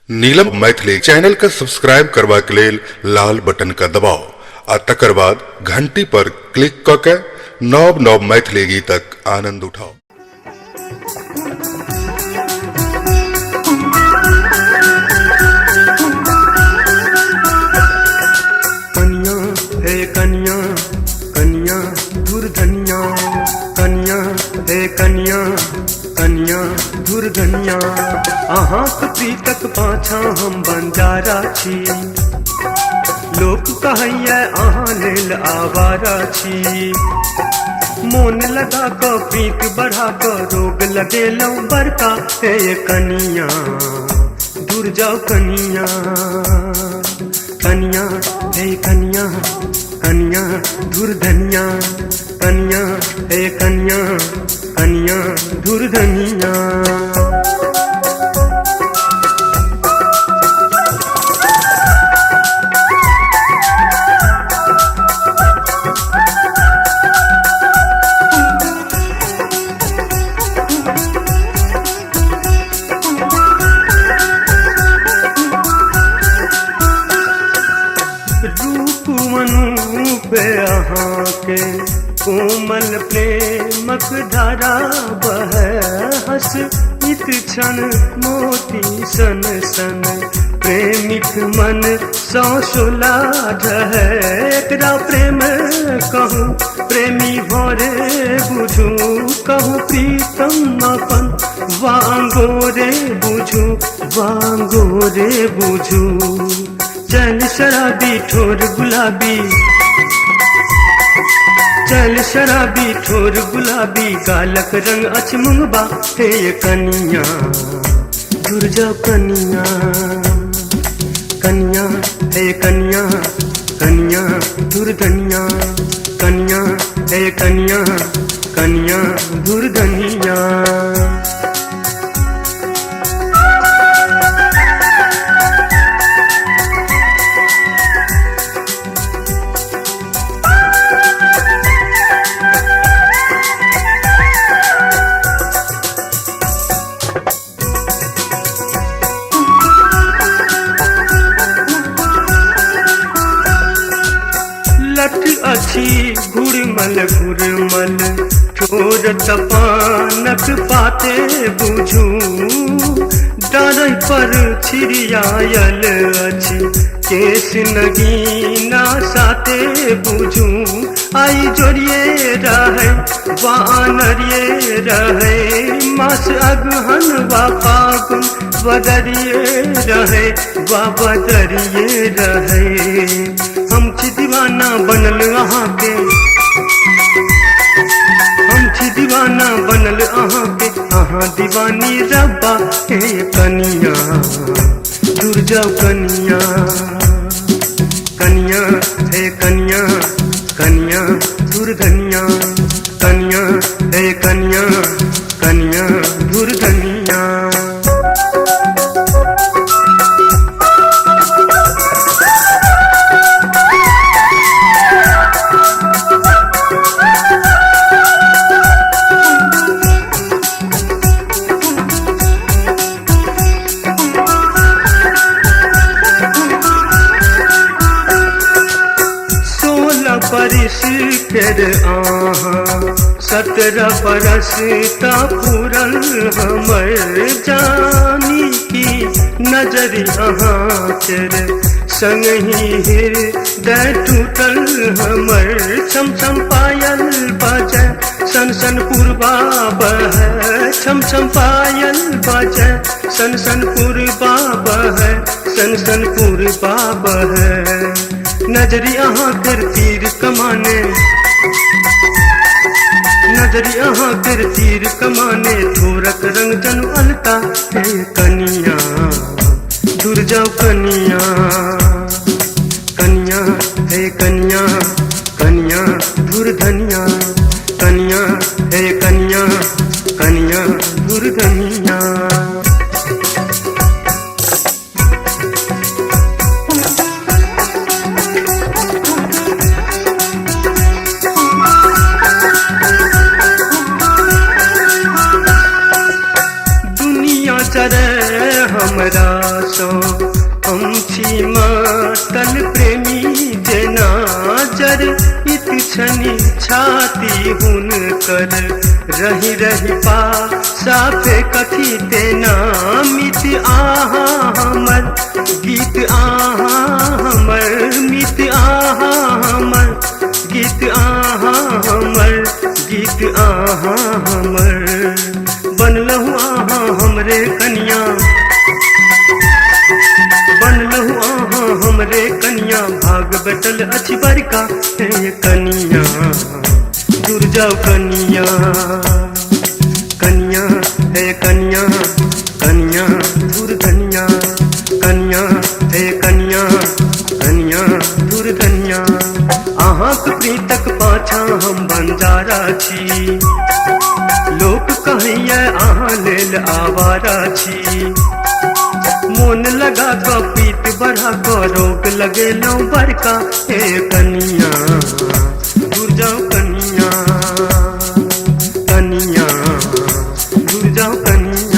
नीलम Maithili channel का subscribe करबा के लेल लाल बटन का दबाओ आ तकर बाद घंटी पर क्लिक क के नव नव मैथिली गीतक आनंद उठाओ। कन्या हे कन्या कन्या दुर्धन्या, कन्या हे कन्या कन्या दुर्धन्या, अहाँक प्रीतक पाछा हम बंजारा छी। लोक कहैया अहाँ लेल आवारा छी। मोन लगा क प्रीत बढ़ा क रोग लगेलहुँ बड़का। हे कनिया दूर जाओ कनिया, कन्या हे कन्या कन्या दुर्धन्या, कन्या हे कन्या कन्या दुर्धन्या। पे अहाँ के कोमल प्रेमक धारा बहे, हस इत क्षण मोती सन सन प्रेमिक मन सौसुला रहे। एकरा प्रेम कहूँ प्रेमी भोरे बुझू, कहूँ प्रीतम अपन वांगोरे बुझू, वांगोरे बुझू। चल शराबी ठोर गुलाबी, चल शराबी ठोर गुलाबी, गालक रंग अछि मुंगबा। हे कनिया दूर जाओ कनिया, कन्या हे कन्या कन्या दुर्धन्या, कन्या हे कन्या कन्या दुर्धन्या। लठ अछि घुरमल घुरमल ठोर तपानक पाते बुझू, डारै पर छिड़ियायल अछि केश नगीना साते बुझू। आई जोड़िए रहे वानरिए रहे, मास अगहन वा फागुन बदरिए रहे वा बदरिए रहे। हम छी दीवाना बनल अहाँ के, हम छी दीवाना बनल अहाँ के, अहाँ दीवानी रब्बा। हे कनिया दूर जाओ कनिया, कन्या हे कन्या कन्या दुर्धन्या, कन्या हे कन्या कन्या दुर्धन्या। बरिस केर अहाँ 17 बरस ता पूरल हमर, जानी की नजरी अहाँ तेरे संगही हृदय टूटल हमर। छम छम पायल बजे सन सन पूर्वा बहे, छम छम पायल बजे सन सन पूर्वा बहे, सन सन पूर्वा बहे। नजरी अहाँ कर तीर कमाने, नजरी अहाँ कर तीर कमाने, थोरक रंग जनु अलता। हे कनिया दूर जाओ कनिया, कन्या हे कन्या कन्या दुर्धन्या, कन्या हे कन्या कन्या दुर्धन्या। चरे हमरा सो हम छी मातल प्रेमी जेना जर इत छनि छाती हुनकर रही रही पा साफे कथी तेना मित आहा हमर गीत आहा हमर मित आहा हमर गीत आहा हमर गीत आहा हमर बनलहु आहा हमरे कन्या बनलहु आहा हमरे कन्या भाग बैठल अछि बड़का हे कन्या दूर जाओ कन्या कन्या हे कन्या कन्या दूर धनिया कन्या हे कन्या कन्या दूर धनिया अहाँक प्रीतक पाछा हम बंजारा छी लोक कहैया अहाँ लेल आवारा छी मोन लगा कऽ पीत बढ़ा कऽ रोग लगेलहुँ बड़का हे कनिया दूर जाओ कनिया कनिया दूर जाओ कनिया।